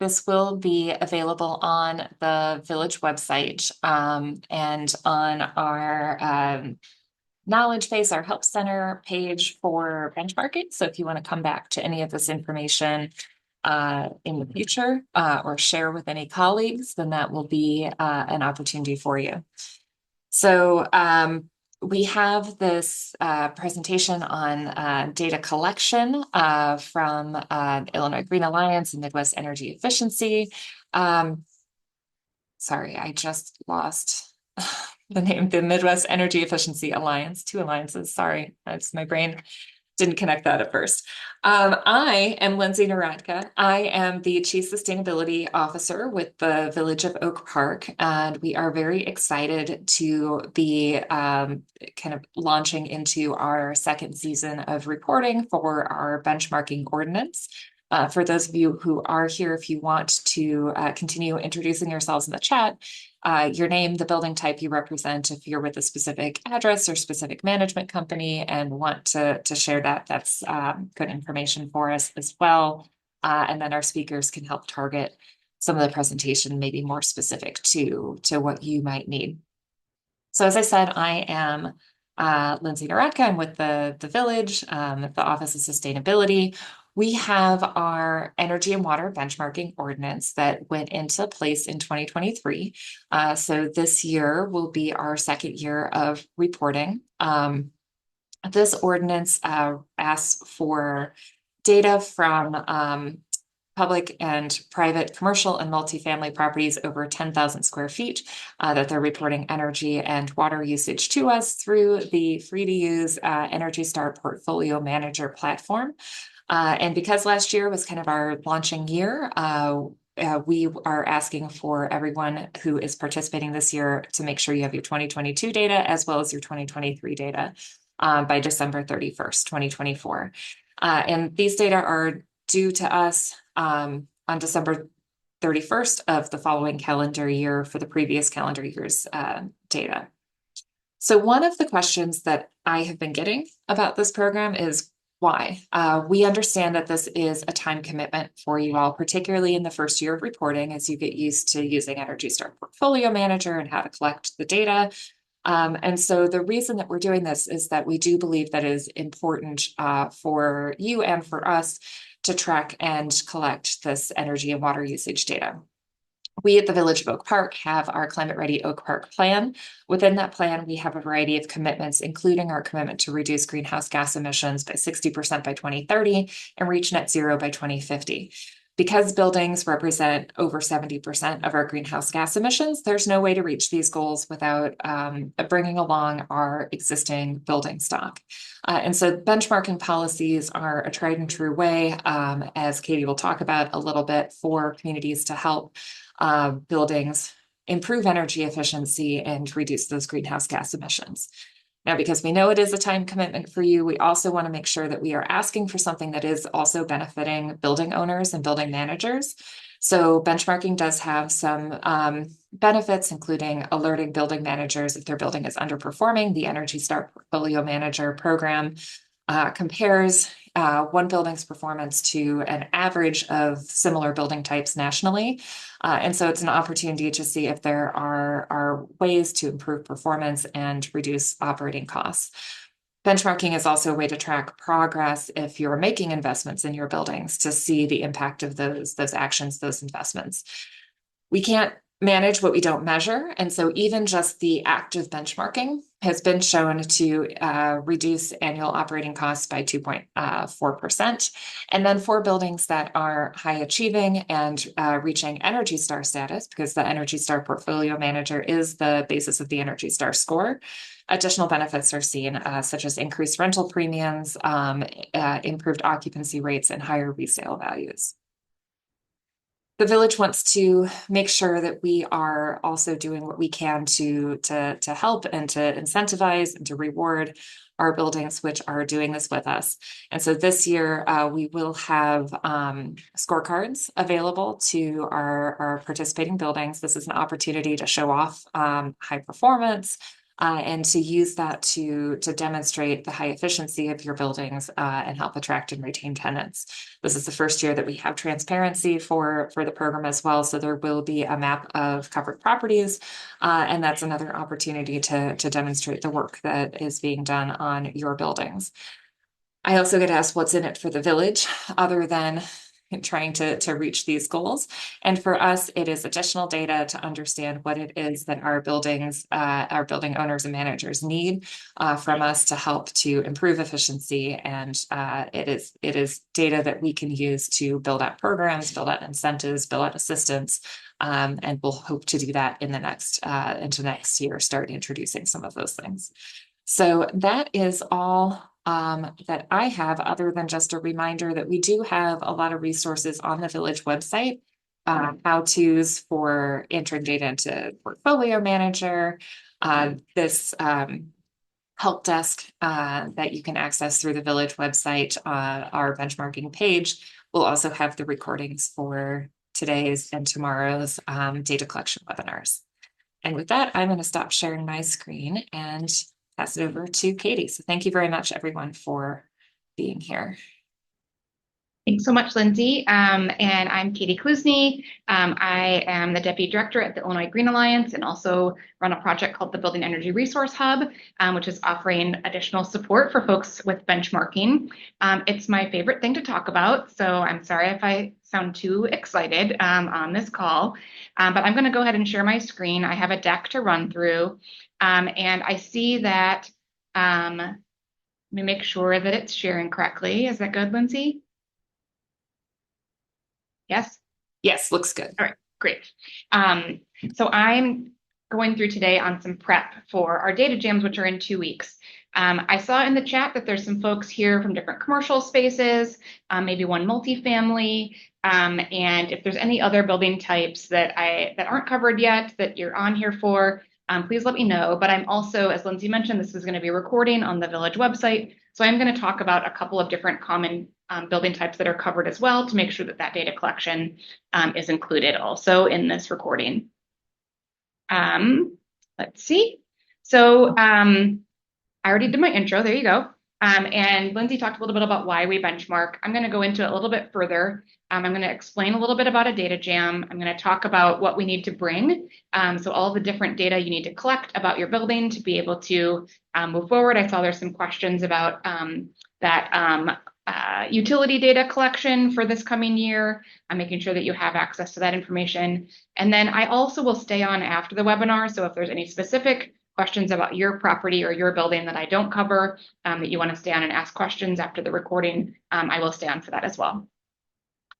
This will be available on the village website and on our knowledge base, our help center page for benchmarking. So if you want to come back to any of this information in the future or share with any colleagues, then that will be an opportunity for you. So we have this presentation on data collection from Illinois Green Alliance and Midwest Energy Efficiency. Sorry, I just lost the name, the Midwest Energy Efficiency Alliance, two alliances. Sorry, that's my brain didn't connect that at first. I am Lindsay Narodka. I am the Chief Sustainability Officer with the Village of Oak Park, and we are very excited to be kind of launching into our second season of reporting for our benchmarking ordinance. For those of you who are here, if you want to continue introducing yourselves in the chat, your name, the building type you represent, if you're with a specific address or specific management company and want to share that, that's good information for us as well. And then our speakers can help target some of the presentation, maybe more specific to what you might need. So as I said, I am Lindsay Narodka. I'm with the Village, the Office of Sustainability. We have our energy and water benchmarking ordinance that went into place in 2023. So this year will be our second year of reporting. This ordinance asks for data from public and private commercial and multifamily properties over 10,000 square feet that they're reporting energy and water usage to us through the free to use Energy Star Portfolio Manager platform. And because last year was kind of our launching year, we are asking for everyone who is participating this year to make sure you have your 2022 data as well as your 2023 data by December 31st, 2024. And these data are due to us on December 31st of the following calendar year for the previous calendar year's data. So one of the questions that I have been getting about this program is why? We understand that this is a time commitment for you all, particularly in the first year of reporting, as you get used to using Energy Star Portfolio Manager and how to collect the data. And so the reason that we're doing this is that we do believe that it is important for you and for us to track and collect this energy and water usage data. We at the Village of Oak Park have our Climate Ready Oak Park plan. Within that plan, we have a variety of commitments, including our commitment to reduce greenhouse gas emissions by 60% by 2030 and reach net zero by 2050. Because buildings represent over 70% of our greenhouse gas emissions, there's no way to reach these goals without bringing along our existing building stock. And so benchmarking policies are a tried and true way, as Katie will talk about a little bit, for communities to help buildings improve energy efficiency and reduce those greenhouse gas emissions. Now, because we know it is a time commitment for you, we also want to make sure that we are asking for something that is also benefiting building owners and building managers. So benchmarking does have some benefits, including alerting building managers if their building is underperforming. The Energy Star Portfolio Manager program compares one building's performance to an average of similar building types nationally. And so it's an opportunity to see if there are ways to improve performance and reduce operating costs. Benchmarking is also a way to track progress if you're making investments in your buildings to see the impact of those actions, those investments. We can't manage what we don't measure. And so even just the act of benchmarking has been shown to reduce annual operating costs by 2.4%. And then for buildings that are high achieving and reaching Energy Star status, because the Energy Star Portfolio Manager is the basis of the Energy Star score, additional benefits are seen, such as increased rental premiums, improved occupancy rates, and higher resale values. The village wants to make sure that we are also doing what we can to help and to incentivize and to reward our buildings which are doing this with us. And so this year we will have scorecards available to our participating buildings. This is an opportunity to show off high performance, and to use that to demonstrate the high efficiency of your buildings and help attract and retain tenants. This is the first year that we have transparency for the program as well. So there will be a map of covered properties, and that's another opportunity to demonstrate the work that is being done on your buildings. I also get asked what's in it for the village other than trying to reach these goals. And for us, it is additional data to understand what it is that our buildings, our building owners and managers need from us to help to improve efficiency. And it is data that we can use to build out programs, build out incentives, build out assistance. And we'll hope to do that in the into next year, start introducing some of those things. So that is all that I have, other than just a reminder that we do have a lot of resources on the village website, how-tos for entering data into Portfolio Manager, this help desk that you can access through the village website, our benchmarking page will also have the recordings for today's and tomorrow's data collection webinars. And with that, I'm going to stop sharing my screen and pass it over to Katie. So thank you very much, everyone, for being here. Thanks so much, Lindsay. And I'm Katie Klusny. I am the Deputy Director at the Illinois Green Alliance and also run a project called the Building Energy Resource Hub, which is offering additional support for folks with benchmarking. It's my favorite thing to talk about, so I'm sorry if I sound too excited on this call, but I'm going to go ahead and share my screen. I have a deck to run through, and I see that, let me make sure that it's sharing correctly. Is that good, Lindsay? Yes? Yes, looks good. All right, great. So I'm going through today on some prep for our data jams, which are in 2 weeks. I saw in the chat that there's some folks here from different commercial spaces, maybe one multifamily, and if there's any other building types that aren't covered yet that you're on here for, please let me know. But I'm also, as Lindsay mentioned, this is going to be recording on the village website. So I'm going to talk about a couple of different common building types that are covered as well to make sure that that data collection is included also in this recording. Let's see. So I already did my intro. There you go. And Lindsay talked a little bit about why we benchmark. I'm going to go into it a little bit further. I'm going to explain a little bit about a data jam. I'm going to talk about what we need to bring. So all the different data you need to collect about your building to be able to move forward. I saw there's some questions about that utility data collection for this coming year. I'm making sure that you have access to that information. And then I also will stay on after the webinar. So if there's any specific questions about your property or your building that I don't cover, that you want to stay on and ask questions after the recording, I will stay on for that as well.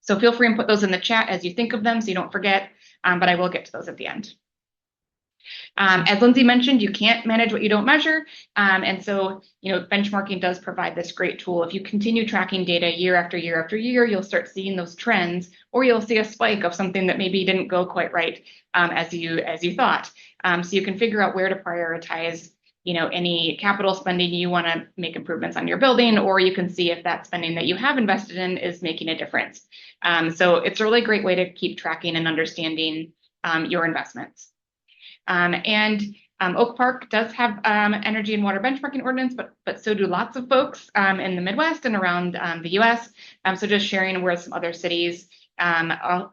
So feel free and put those in the chat as you think of them so you don't forget, but I will get to those at the end. As Lindsay mentioned, you can't manage what you don't measure. And so, benchmarking does provide this great tool. If you continue tracking data year after year after year, you'll start seeing those trends, or you'll see a spike of something that maybe didn't go quite right as you thought. So you can figure out where to prioritize, any capital spending you want to make improvements on your building, or you can see if that spending that you have invested in is making a difference. So it's a really great way to keep tracking and understanding your investments. Oak Park does have energy and water benchmarking ordinance, but so do lots of folks in the Midwest and around the US. So just sharing where some other cities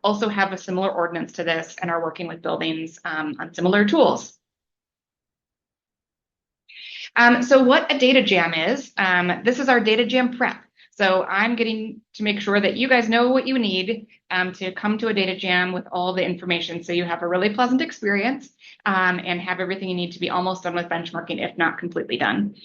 also have a similar ordinance to this and are working with buildings on similar tools. So what a data jam is, this is our data jam prep. So I'm getting to make sure that you guys know what you need to come to a data jam with all the information. So you have a really pleasant experience and have everything you need to be almost done with benchmarking, if not completely done.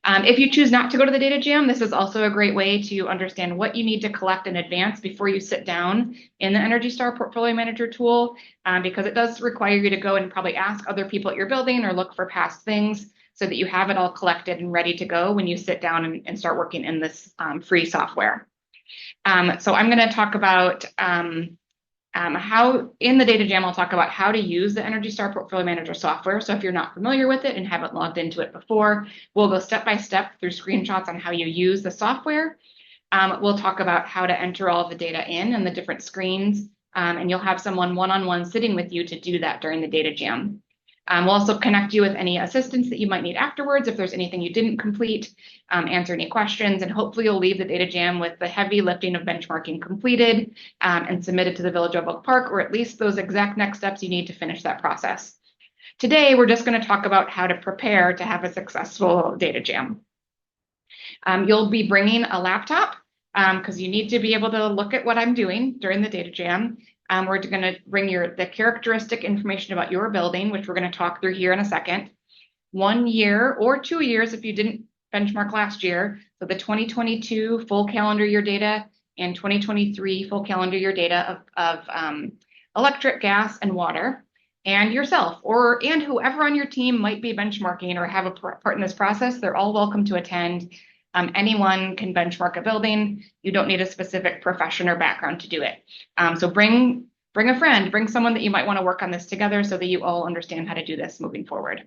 If you choose not to go to the data jam, this is also a great way to understand what you need to collect in advance before you sit down in the Energy Star Portfolio Manager tool, because it does require you to go and probably ask other people at your building or look for past things, so that you have it all collected and ready to go when you sit down and start working in this free software. So I'm going to talk about how, in the data jam, I'll talk about how to use the Energy Star Portfolio Manager software. So if you're not familiar with it and haven't logged into it before, we'll go step by step through screenshots on how you use the software. We'll talk about how to enter all the data in and the different screens, and you'll have someone one-on-one sitting with you to do that during the data jam. We'll also connect you with any assistance that you might need afterwards if there's anything you didn't complete, answer any questions, and hopefully you'll leave the data jam with the heavy lifting of benchmarking completed and submitted to the Village of Oak Park, or at least those exact next steps you need to finish that process. Today, we're just going to talk about how to prepare to have a successful data jam. You'll be bringing a laptop because you need to be able to look at what I'm doing during the data jam. We're going to bring the characteristic information about your building, which we're going to talk through here in a second. 1 year or 2 years if you didn't benchmark last year. So the 2022 full calendar year data and 2023 full calendar year data of electric, gas, and water. And yourself and whoever on your team might be benchmarking or have a part in this process, they're all welcome to attend. Anyone can benchmark a building. You don't need a specific profession or background to do it. So bring a friend, bring someone that you might want to work on this together so that you all understand how to do this moving forward.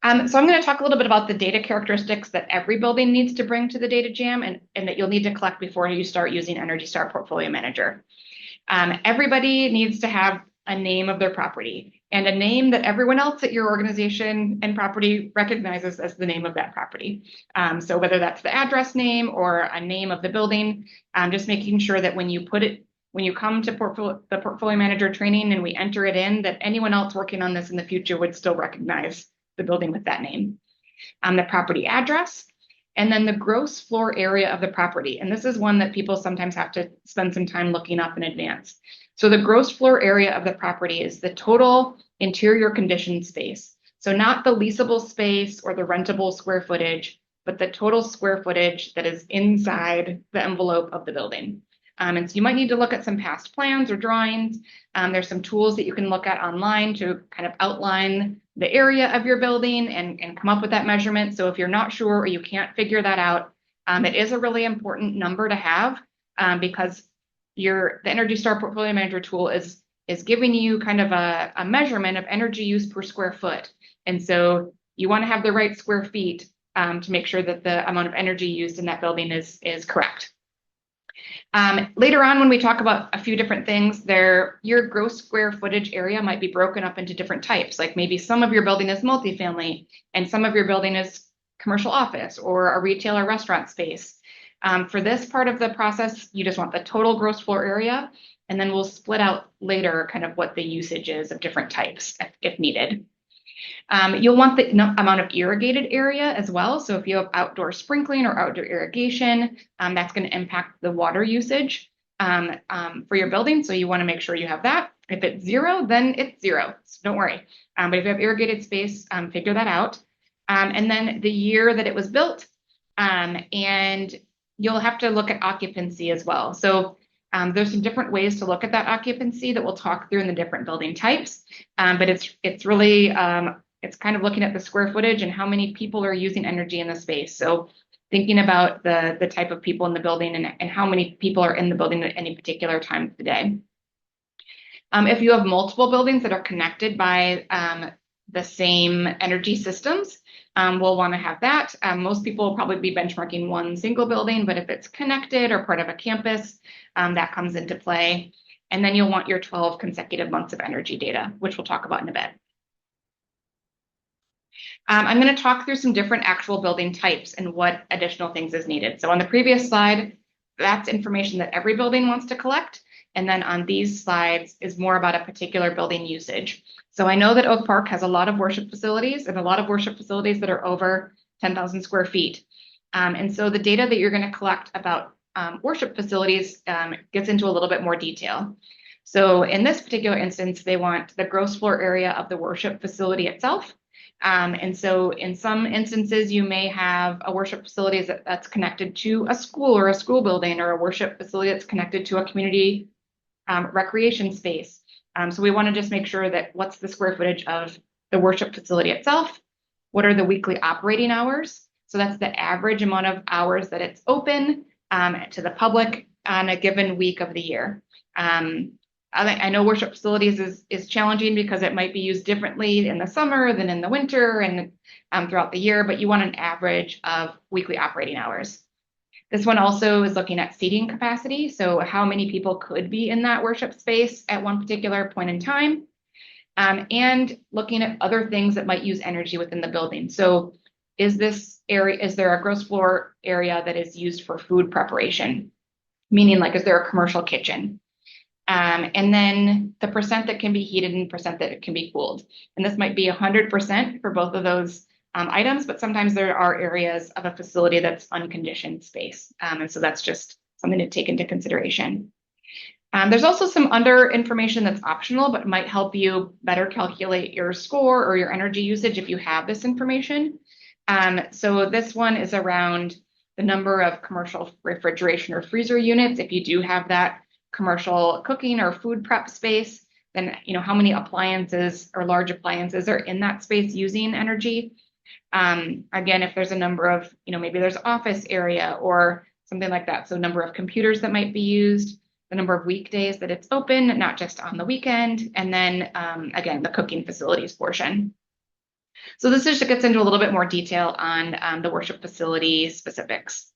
So I'm going to talk a little bit about the data characteristics that every building needs to bring to the data jam and that you'll need to collect before you start using Energy Star Portfolio Manager. Everybody needs to have a name of their property and a name that everyone else at your organization and property recognizes as the name of that property. So whether that's the address name or a name of the building, just making sure that when you come to the portfolio manager training and we enter it in, that anyone else working on this in the future would still recognize the building with that name. The property address, and then the gross floor area of the property. And this is one that people sometimes have to spend some time looking up in advance. So the gross floor area of the property is the total interior conditioned space. So not the leasable space or the rentable square footage, but the total square footage that is inside the envelope of the building. And so you might need to look at some past plans or drawings. There's some tools that you can look at online to kind of outline the area of your building and come up with that measurement. So if you're not sure or you can't figure that out, it is a really important number to have because the Energy Star Portfolio Manager tool is giving you kind of a measurement of energy use per square foot. And so you want to have the right square feet to make sure that the amount of energy used in that building is correct. Later on, when we talk about a few different things, your gross square footage area might be broken up into different types. Like maybe some of your building is multifamily and some of your building is commercial office or a retail or restaurant space. For this part of the process, you just want the total gross floor area, and then we'll split out later kind of what the usage is of different types if needed. You'll want the amount of irrigated area as well. So if you have outdoor sprinkling or outdoor irrigation, that's going to impact the water usage for your building. So you want to make sure you have that. If it's 0, then it's 0. So don't worry. But if you have irrigated space, figure that out. And then the year that it was built, and you'll have to look at occupancy as well. So there's some different ways to look at that occupancy that we'll talk through in the different building types. But it's really, it's kind of looking at the square footage and how many people are using energy in the space. So thinking about the type of people in the building and how many people are in the building at any particular time of the day. If you have multiple buildings that are connected by the same energy systems, we'll want to have that. Most people will probably be benchmarking one single building, but if it's connected or part of a campus, that comes into play. And then you'll want your 12 consecutive months of energy data, which we'll talk about in a bit. I'm going to talk through some different actual building types and what additional things is needed. So on the previous slide, that's information that every building wants to collect. And then on these slides is more about a particular building usage. So I know that Oak Park has a lot of worship facilities and a lot of worship facilities that are over 10,000 square feet. And so the data that you're going to collect about worship facilities gets into a little bit more detail. So in this particular instance, they want the gross floor area of the worship facility itself. And so in some instances, you may have a worship facility that's connected to a school or a school building, or a worship facility that's connected to a community recreation space. So we want to just make sure that what's the square footage of the worship facility itself? What are the weekly operating hours? So that's the average amount of hours that it's open to the public on a given week of the year. I know worship facilities is challenging because it might be used differently in the summer than in the winter and throughout the year, but you want an average of weekly operating hours. This one also is looking at seating capacity. So how many people could be in that worship space at one particular point in time. and looking at other things that might use energy within the building. So is there a gross floor area that is used for food preparation? Meaning, like, is there a commercial kitchen? And then the percent that can be heated and percent that it can be cooled. And this might be 100% for both of those items, but sometimes there are areas of a facility that's unconditioned space. And so that's just something to take into consideration. There's also some other information that's optional, but might help you better calculate your score or your energy usage if you have this information. So this one is around the number of commercial refrigeration or freezer units. If you do have that commercial cooking or food prep space, then how many appliances or large appliances are in that space using energy. Again, if there's a number of, maybe there's office area or something like that. So number of computers that might be used, the number of weekdays that it's open, not just on the weekend, and then again, the cooking facilities portion. So this just gets into a little bit more detail on the worship facility specifics.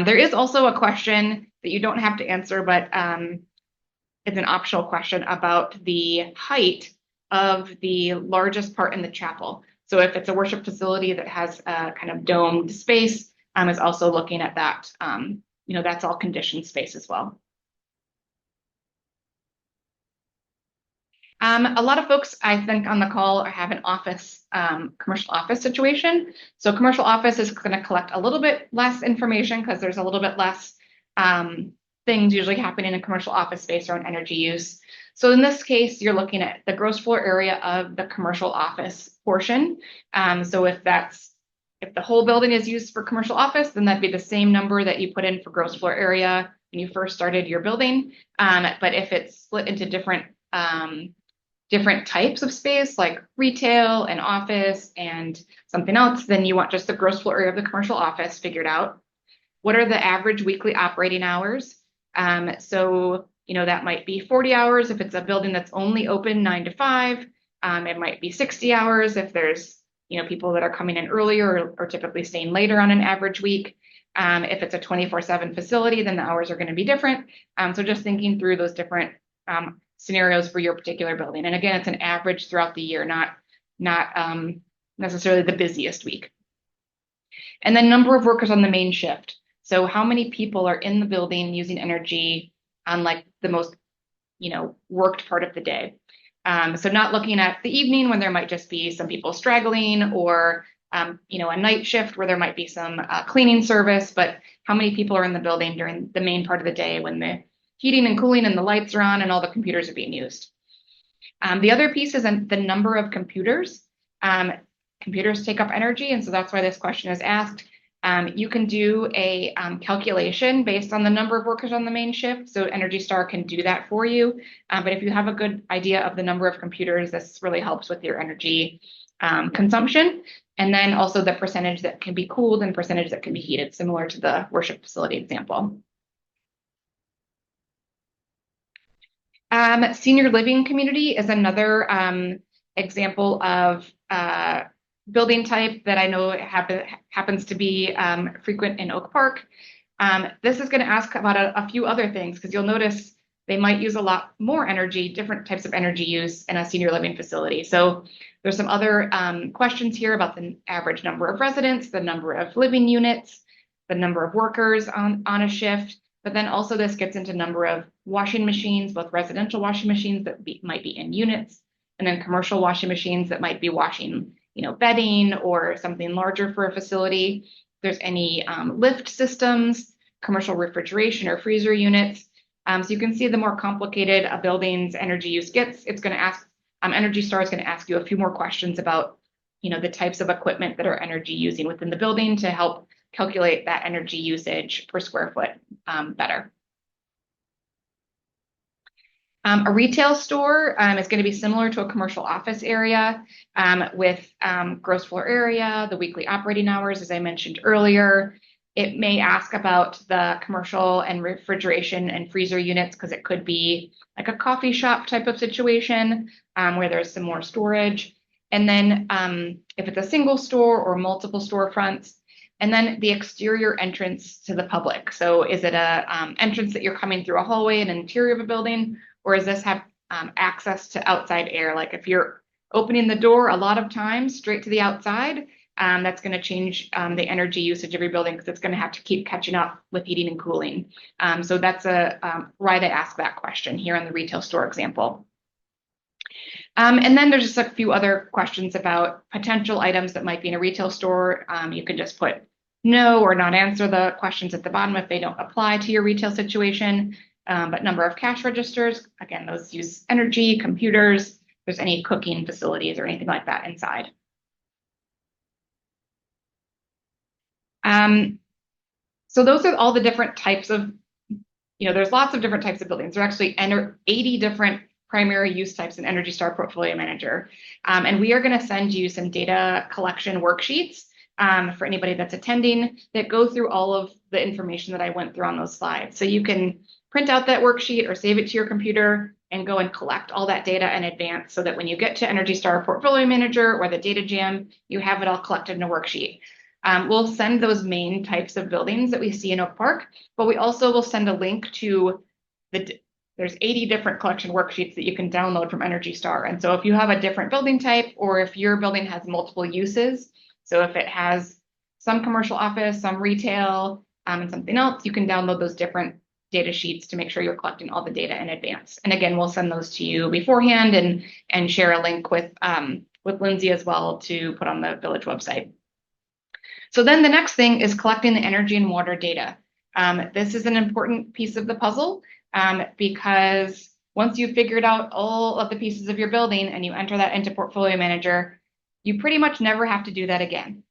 There is also a question that you don't have to answer, but it's an optional question about the height of the largest part in the chapel. So if it's a worship facility that has a kind of domed space, is also looking at that. That's all conditioned space as well. A lot of folks, I think, on the call have an office, commercial office situation. So commercial office is going to collect a little bit less information because there's a little bit less things usually happening in commercial office space around energy use. So in this case, you're looking at the gross floor area of the commercial office portion. So if the whole building is used for commercial office, then that'd be the same number that you put in for gross floor area when you first started your building. But if it's split into different types of space, like retail and office and something else, then you want just the gross floor area of the commercial office figured out. What are the average weekly operating hours? So, that might be 40 hours if it's a building that's only open 9 to 5. It might be 60 hours if there's, people that are coming in earlier or typically staying later on an average week. If it's a 24/7 facility, then the hours are going to be different. So just thinking through those different scenarios for your particular building. And again, it's an average throughout the year, not necessarily the busiest week. And then number of workers on the main shift. So how many people are in the building using energy on like the most, worked part of the day. So not looking at the evening when there might just be some people straggling or, a night shift where there might be some cleaning service, but how many people are in the building during the main part of the day when the heating and cooling and the lights are on and all the computers are being used. The other piece is the number of computers. Computers take up energy, and so that's why this question is asked. You can do a calculation based on the number of workers on the main shift, so Energy Star can do that for you. But if you have a good idea of the number of computers, this really helps with your energy consumption. And then also the percentage that can be cooled and percentage that can be heated, similar to the worship facility example. Senior living community is another example of building type that I know happens to be frequent in Oak Park. This is going to ask about a few other things because you'll notice they might use a lot more energy, different types of energy use in a senior living facility. So there's some other questions here about the average number of residents, the number of living units, the number of workers on a shift. But then also this gets into number of washing machines, both residential washing machines that might be in units, and then commercial washing machines that might be washing, bedding or something larger for a facility. If there's any lift systems, commercial refrigeration or freezer units. So you can see the more complicated a building's energy use gets, it's going to ask, Energy Star is going to ask you a few more questions about, the types of equipment that are energy using within the building to help calculate that energy usage per square foot better. A retail store is going to be similar to a commercial office area with gross floor area, the weekly operating hours, as I mentioned earlier. It may ask about the commercial and refrigeration and freezer units because it could be like a coffee shop type of situation where there's some more storage. And then if it's a single store or multiple storefronts, and then the exterior entrance to the public. So is it a entrance that you're coming through a hallway, an interior of a building, or is this have access to outside air. Like if you're opening the door a lot of times straight to the outside, that's going to change the energy usage of your building because it's going to have to keep catching up with heating and cooling. So that's why they ask that question here in the retail store example. And then there's just a few other questions about potential items that might be in a retail store. You can just put no or not answer the questions at the bottom if they don't apply to your retail situation. But number of cash registers, again, those use energy, computers, if there's any cooking facilities or anything like that inside. So those are all the different types of, there's lots of different types of buildings. There are actually 80 different primary use types in Energy Star Portfolio Manager. And we are going to send you some data collection worksheets for anybody that's attending that go through all of the information that I went through on those slides. So you can print out that worksheet or save it to your computer and go and collect all that data in advance so that when you get to Energy Star Portfolio Manager or the Data Jam, you have it all collected in a worksheet. We'll send those main types of buildings that we see in Oak Park, but we also will send a link to there's 80 different collection worksheets that you can download from Energy Star. And so if you have a different building type or if your building has multiple uses, so if it has some commercial office, some retail, and something else, you can download those different data sheets to make sure you're collecting all the data in advance. And again, we'll send those to you beforehand and share a link with Lindsay as well to put on the Village website. So then the next thing is collecting the energy and water data. This is an important piece of the puzzle because once you've figured out all of the pieces of your building and you enter that into Portfolio Manager, you pretty much never have to do that again.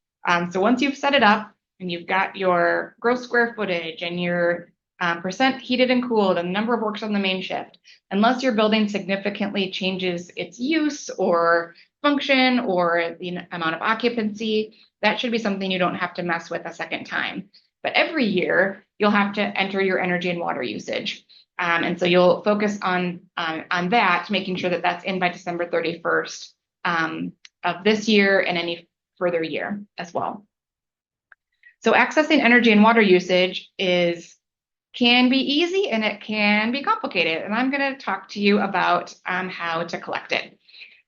So once you've set it up and you've got your gross square footage and your percent heated and cooled and the number of workers on the main shift, unless your building significantly changes its use or function or the amount of occupancy, that should be something you don't have to mess with a second time. But every year, you'll have to enter your energy and water usage. And so you'll focus on that, making sure that that's in by December 31st of this year and any further year as well. So accessing energy and water usage can be easy and it can be complicated. And I'm going to talk to you about how to collect it.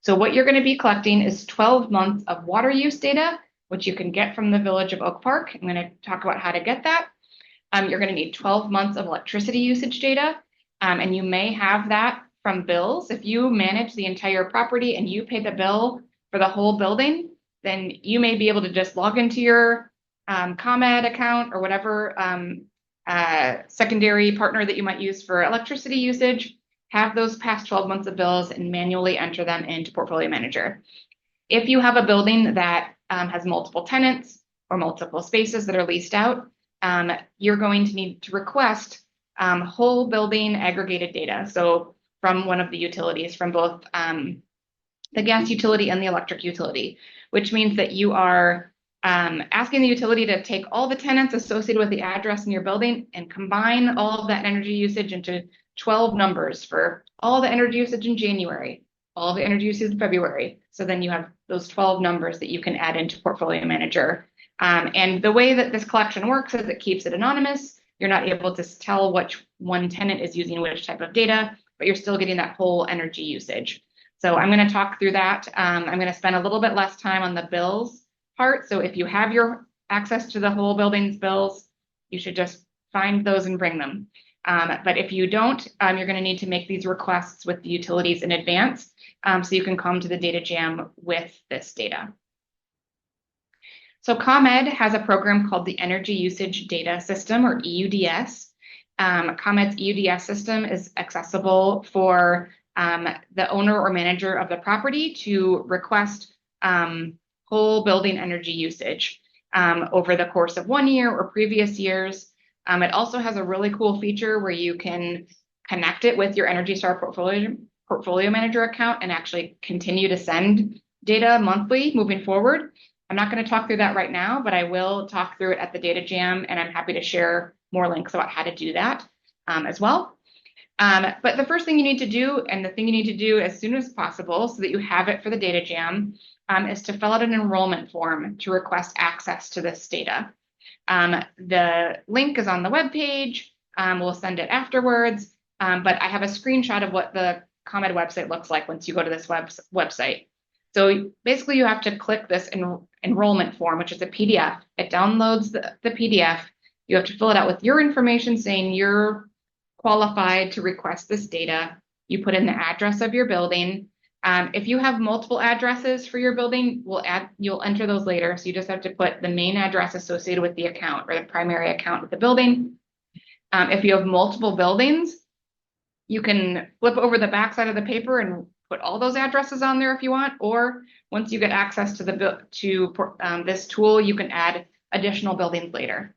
So what you're going to be collecting is 12 months of water use data, which you can get from the Village of Oak Park. I'm going to talk about how to get that. You're going to need 12 months of electricity usage data, and you may have that from bills. If you manage the entire property and you pay the bill for the whole building, then you may be able to just log into your ComEd account or whatever secondary partner that you might use for electricity usage, have those past 12 months of bills and manually enter them into Portfolio Manager. If you have a building that has multiple tenants or multiple spaces that are leased out, you're going to need to request whole building aggregated data. So from one of the utilities, from both the gas utility and the electric utility, which means that you are asking the utility to take all the tenants associated with the address in your building and combine all of that energy usage into 12 numbers for all the energy usage in January, all the energy usage in February. So then you have those 12 numbers that you can add into Portfolio Manager. And the way that this collection works is it keeps it anonymous. You're not able to tell which one tenant is using which type of data, but you're still getting that whole energy usage. So I'm going to talk through that. I'm going to spend a little bit less time on the bills part. So if you have your access to the whole building's bills, you should just find those and bring them. But if you don't, you're going to need to make these requests with the utilities in advance so you can come to the Data Jam with this data. So ComEd has a program called the Energy Usage Data System, or EUDS. ComEd's EUDS system is accessible for the owner or manager of the property to request whole building energy usage over the course of 1 year or previous years. It also has a really cool feature where you can connect it with your Energy Star Portfolio Manager account and actually continue to send data monthly moving forward. I'm not going to talk through that right now, but I will talk through it at the Data Jam, and I'm happy to share more links about how to do that as well. But the first thing you need to do, and the thing you need to do as soon as possible so that you have it for the Data Jam, is to fill out an enrollment form to request access to this data. The link is on the webpage. We'll send it afterwards, but I have a screenshot of what the ComEd website looks like once you go to this website. So basically you have to click this enrollment form, which is a PDF. It downloads the PDF. You have to fill it out with your information saying you're qualified to request this data. You put in the address of your building. If you have multiple addresses for your building, you'll enter those later. So you just have to put the main address associated with the account or the primary account with the building. If you have multiple buildings, you can flip over the backside of the paper and put all those addresses on there if you want. Or once you get access to this tool, you can add additional buildings later.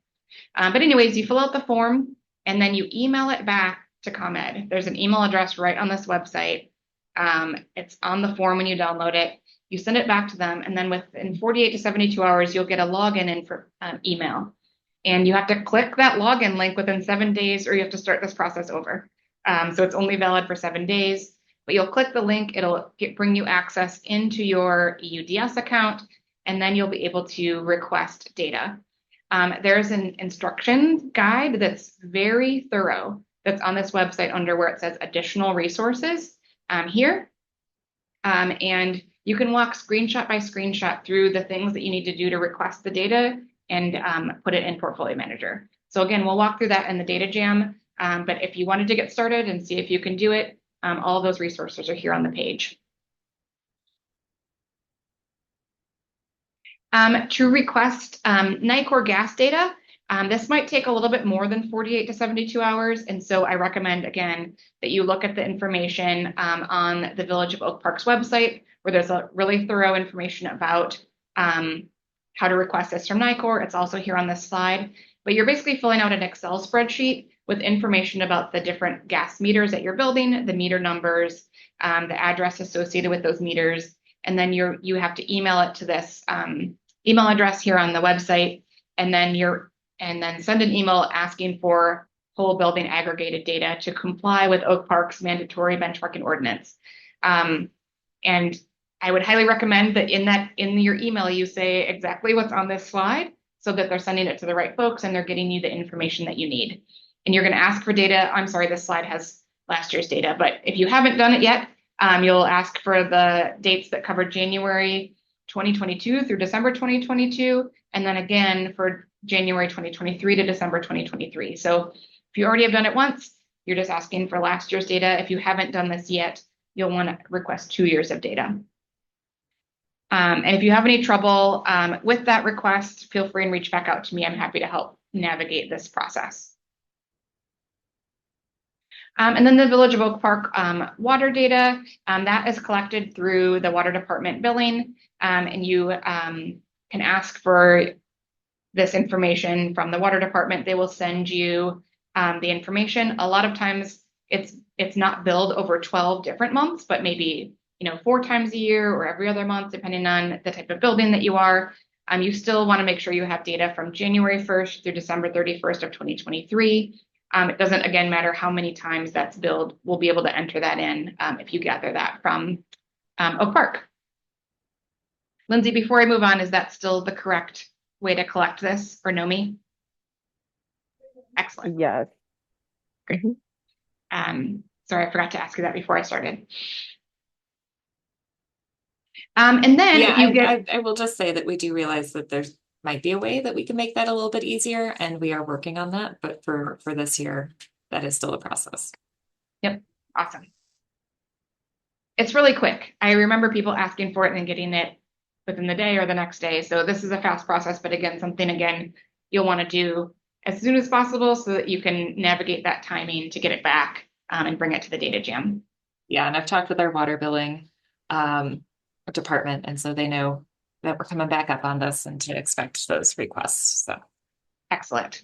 But anyways, you fill out the form and then you email it back to ComEd. There's an email address right on this website. It's on the form when you download it. You send it back to them, and then within 48 to 72 hours, you'll get a login email. And you have to click that login link within 7 days, or you have to start this process over. So it's only valid for 7 days. But you'll click the link, it'll bring you access into your EUDS account, and then you'll be able to request data. There's an instruction guide that's very thorough that's on this website under where it says additional resources here. And you can walk screenshot by screenshot through the things that you need to do to request the data and put it in Portfolio Manager. So again, we'll walk through that in the data jam. But if you wanted to get started and see if you can do it, all of those resources are here on the page. To request NICOR gas data, this might take a little bit more than 48 to 72 hours. And so I recommend, again, that you look at the information on the Village of Oak Park's website, where there's a really thorough information about how to request this from NICOR. It's also here on this slide. But you're basically filling out an Excel spreadsheet with information about the different gas meters at your building, the meter numbers, the address associated with those meters. And then you have to email it to this email address here on the website, and then send an email asking for whole building aggregated data to comply with Oak Park's mandatory benchmarking ordinance. And I would highly recommend that in your email you say exactly what's on this slide so that they're sending it to the right folks and they're getting you the information that you need. And you're going to ask for data. I'm sorry, this slide has last year's data, but if you haven't done it yet, you'll ask for the dates that cover January 2022 through December 2022, and then again for January 2023 to December 2023. So if you already have done it once, you're just asking for last year's data. If you haven't done this yet, you'll want to request 2 years of data. And if you have any trouble with that request, feel free and reach back out to me. I'm happy to help navigate this process. And then the Village of Oak Park water data, that is collected through the water department billing. And you can ask for this information from the water department. They will send you the information. A lot of times it's not billed over 12 different months, but maybe 4 times a year or every other month, depending on the type of building that you are. You still want to make sure you have data from January 1st through December 31st of 2023. It doesn't, again, matter how many times that's billed. We'll be able to enter that in if you gather that from Oak Park. Lindsay, before I move on, is that still the correct way to collect this for NOMI? Excellent. Yes. Great. Sorry, I forgot to ask you that before I started. And then yeah, I will just say that we do realize that there's might be a way that we can make that a little bit easier, and we are working on that. But for this year, that is still a process. Yep. Awesome. It's really quick. I remember people asking for it and getting it within the day or the next day. So this is a fast process, but again, something you'll want to do as soon as possible so that you can navigate that timing to get it back and bring it to the data jam. Yeah, and I've talked with our water billing department, and so they know that we're coming back up on this and to expect those requests. So excellent.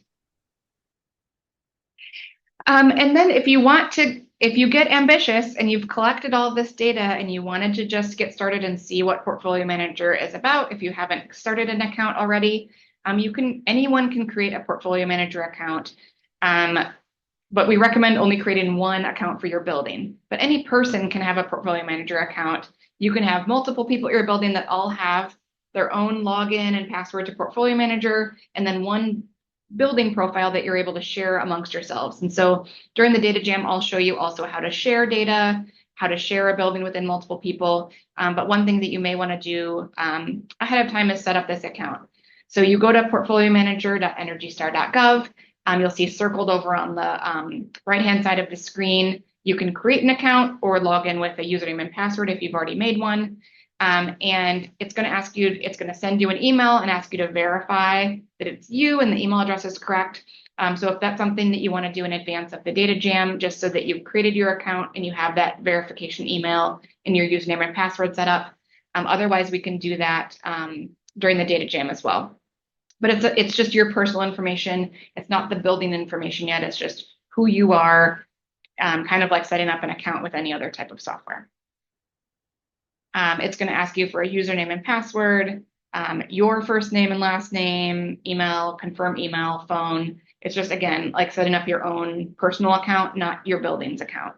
And then if you get ambitious and you've collected all of this data and you wanted to just get started and see what Portfolio Manager is about, if you haven't started an account already, anyone can create a Portfolio Manager account. But we recommend only creating one account for your building. But any person can have a Portfolio Manager account. You can have multiple people at your building that all have their own login and password to Portfolio Manager, and then one building profile that you're able to share amongst yourselves. And so during the data jam, I'll show you also how to share data how to share a building within multiple people. But one thing that you may want to do ahead of time is set up this account. So you go to portfoliomanager.energystar.gov. You'll see circled over on the right-hand side of the screen. You can create an account or log in with a username and password if you've already made one. And it's going to ask you, it's going to send you an email and ask you to verify that it's you and the email address is correct. So if that's something that you want to do in advance of the data jam, just so that you've created your account and you have that verification email and your username and password set up. Otherwise, we can do that during the data jam as well. But it's just your personal information. It's not the building information yet. It's just who you are, kind of like setting up an account with any other type of software. It's going to ask you for a username and password, your first name and last name, email, confirm email, phone. It's just, again, like setting up your own personal account, not your building's account.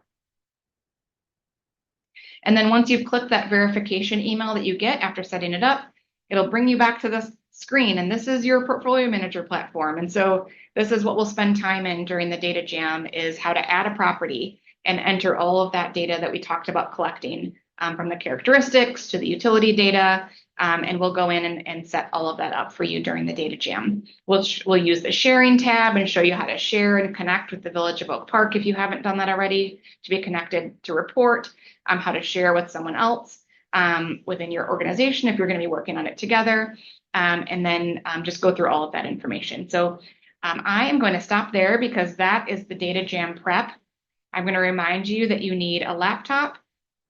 And then once you've clicked that verification email that you get after setting it up, it'll bring you back to this screen. And this is your portfolio manager platform. And so this is what we'll spend time in during the data jam, is how to add a property and enter all of that data that we talked about collecting, from the characteristics to the utility data. And we'll go in and set all of that up for you during the data jam. We'll use the sharing tab and show you how to share and connect with the Village of Oak Park if you haven't done that already, to be connected to report, how to share with someone else within your organization if you're going to be working on it together, and then just go through all of that information. So I am going to stop there because that is the data jam prep. I'm going to remind you that you need a laptop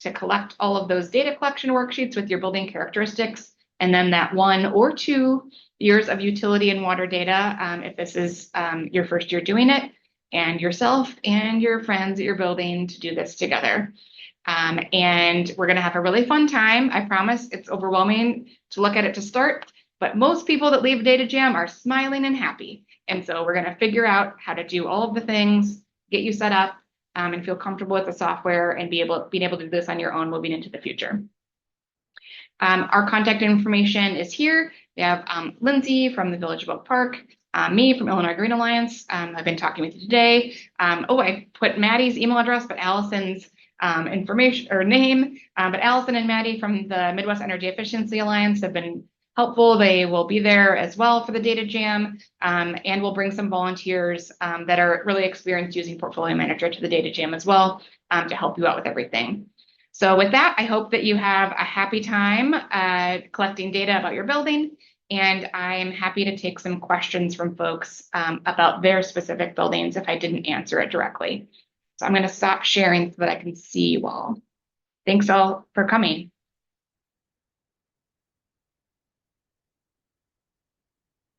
to collect all of those data collection worksheets with your building characteristics, and then that 1 or 2 years of utility and water data, if this is your first year doing it, and yourself and your friends at your building to do this together. And we're going to have a really fun time. I promise. It's overwhelming to look at it to start, but most people that leave Data Jam are smiling and happy. And so we're going to figure out how to do all of the things, get you set up, and feel comfortable with the software and being able to do this on your own moving into the future. Our contact information is here. We have Lindsay from the Village of Oak Park, me from Illinois Green Alliance. I've been talking with you today. I put Maddie's email address, but Allison's information or name. But Allison and Maddie from the Midwest Energy Efficiency Alliance have been helpful. They will be there as well for the data jam, and we'll bring some volunteers that are really experienced using Portfolio Manager to the data jam as well, to help you out with everything. So with that, I hope that you have a happy time collecting data about your building, and I'm happy to take some questions from folks about their specific buildings if I didn't answer it directly. So I'm going to stop sharing so that I can see you all. Thanks all for coming.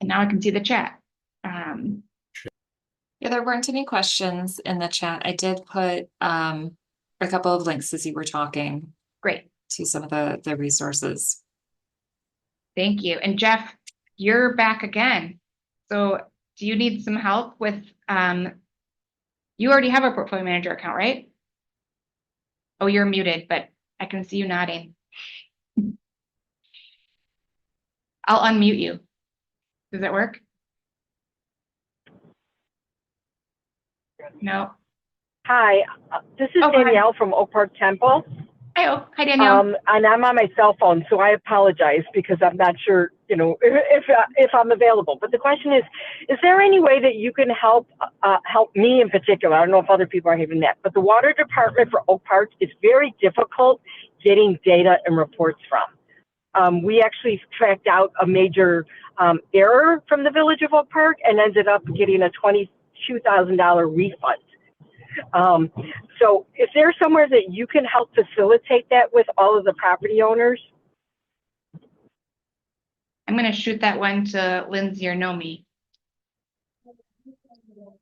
And now I can see the chat. Yeah, there weren't any questions in the chat. I did put a couple of links as you were talking. Great. To some of the resources. Thank you. And Jeff, you're back again. So do you need some help with, you already have a Portfolio Manager account, right? Oh, you're muted, but I can see you nodding. I'll unmute you. Does that work? No. Hi, this is Danielle from Oak Park Temple. Hi, Danielle. And I'm on my cell phone, so I apologize because I'm not sure, if I'm available. But the question is there any way that you can help me in particular? I don't know if other people are having that, but the water department for Oak Park is very difficult getting data and reports from. We actually tracked out a major error from the Village of Oak Park and ended up getting a $22,000 refund. So is there somewhere that you can help facilitate that with all of the property owners? I'm going to shoot that one to Lindsay or Nomi.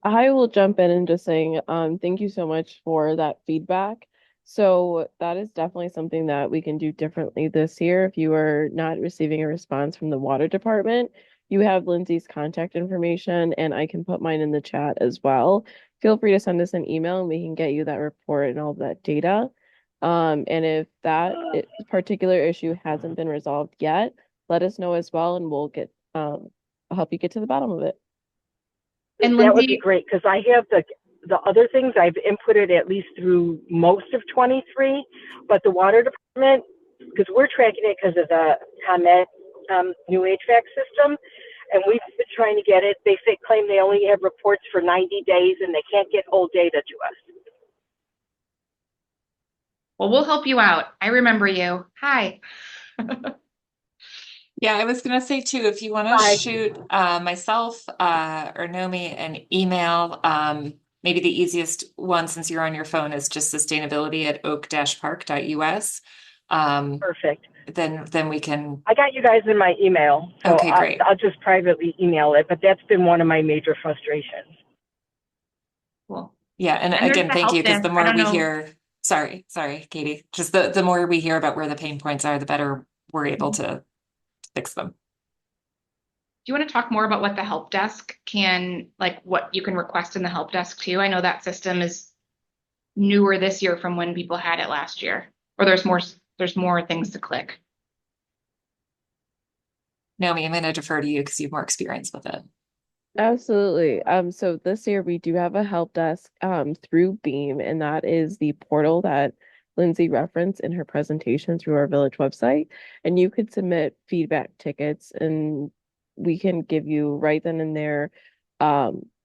I will jump in and just saying, thank you so much for that feedback. So that is definitely something that we can do differently this year. If you are not receiving a response from the water department, you have Lindsay's contact information, and I can put mine in the chat as well. Feel free to send us an email and we can get you that report and all of that data. And if that particular issue hasn't been resolved yet, let us know as well, and we'll get help you get to the bottom of it. And that would be great, because I have the other things I've inputted at least through most of 23, but the water department, because we're tracking it because of the ComEd new HVAC system, and we've been trying to get it. They claim they only have reports for 90 days and they can't get old data to us. Well, we'll help you out. I remember you. Hi. Yeah, I was gonna say too, if you want Hi. to shoot myself or Nomi an email, maybe the easiest one since you're on your phone is just sustainability@oak-park.us. Perfect. Then we can. I got you guys in my email, so Okay, great. I'll just privately email it, but that's been one of my major frustrations. Cool. Yeah, and And there's again, the thank you, help because the desk. I more don't we know. hear, sorry, Katie, just the more we hear about where the pain points are, the better we're able to fix them. Do you want to talk more about what the help desk can, like what you can request in the help desk too? I know that system is newer this year from when people had it last year, or there's more things to click. Naomi, I'm going to defer to you because you have more experience with it. Absolutely. So this year we do have a help desk through Beam, and that is the portal that Lindsay referenced in her presentation through our village website. And you could submit feedback tickets, and we can give you right then and there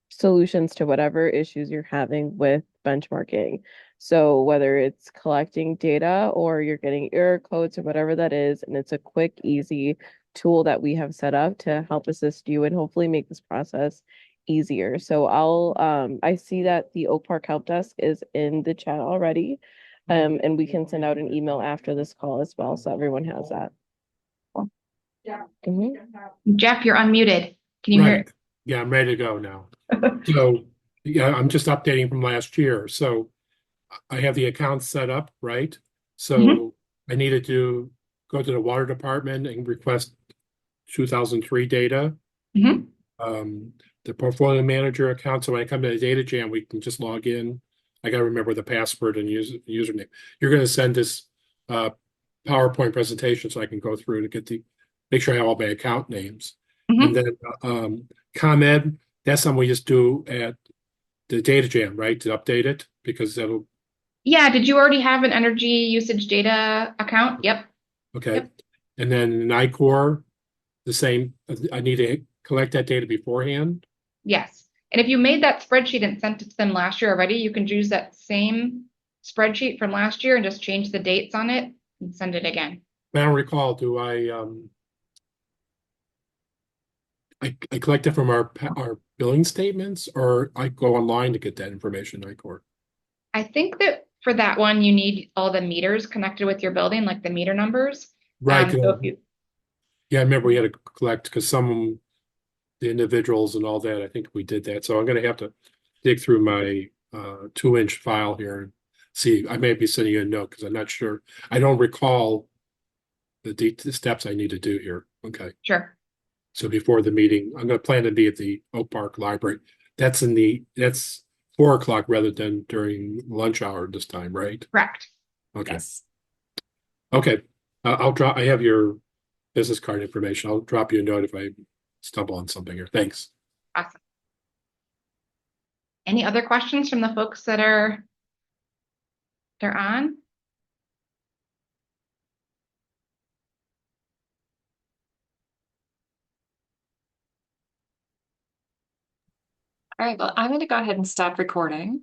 solutions to whatever issues you're having with benchmarking. So whether it's collecting data or you're getting error codes or whatever that is, and it's a quick, easy tool that we have set up to help assist you and hopefully make this process easier. So I see that the Oak Park Help Desk is in the chat already. And we can send out an email after this call as well, so everyone has that. Mhm. Jeff, you're unmuted. Can you hear? Right. Yeah, I'm ready to go now. So, yeah, I'm just updating from last year. So I have the account set up, right? So I needed to go to the water department and request 2003 data. Mhm. The portfolio manager account. So when I come to the data jam, we can just log in. I got to remember the password and username. You're going to send this PowerPoint presentation so I can go through to make sure I have all my account names. And then ComEd, that's something we just do at the data jam, right? To update it because that'll. Yeah, did you already have an energy usage data account? Yep. Okay. Yep. And then NICOR, the same. I need to collect that data beforehand. Yes. And if you made that spreadsheet and sent it to them last year already, you can use that same spreadsheet from last year and just change the dates on it and send it again. I don't recall, do I collect it from our billing statements or I go online to get that information, NICOR? I think that for that one, you need all the meters connected with your building, like the meter numbers. Right. So if you, Yeah, I remember we had to collect because the individuals and all that, I think we did that. So I'm going to have to dig through my 2-inch file here and see. I may be sending you a note because I'm not sure. I don't recall the steps I need to do here. Okay. sure. So before the meeting, I'm going to plan to be at the Oak Park Library. That's 4 o'clock rather than during lunch hour this time, right? Correct. Okay. Yes. Okay. I have your business card information. I'll drop you a note if I stumble on something here. Thanks. Awesome. Any other questions from the folks they're on? All right, well, I'm going to go ahead and stop recording.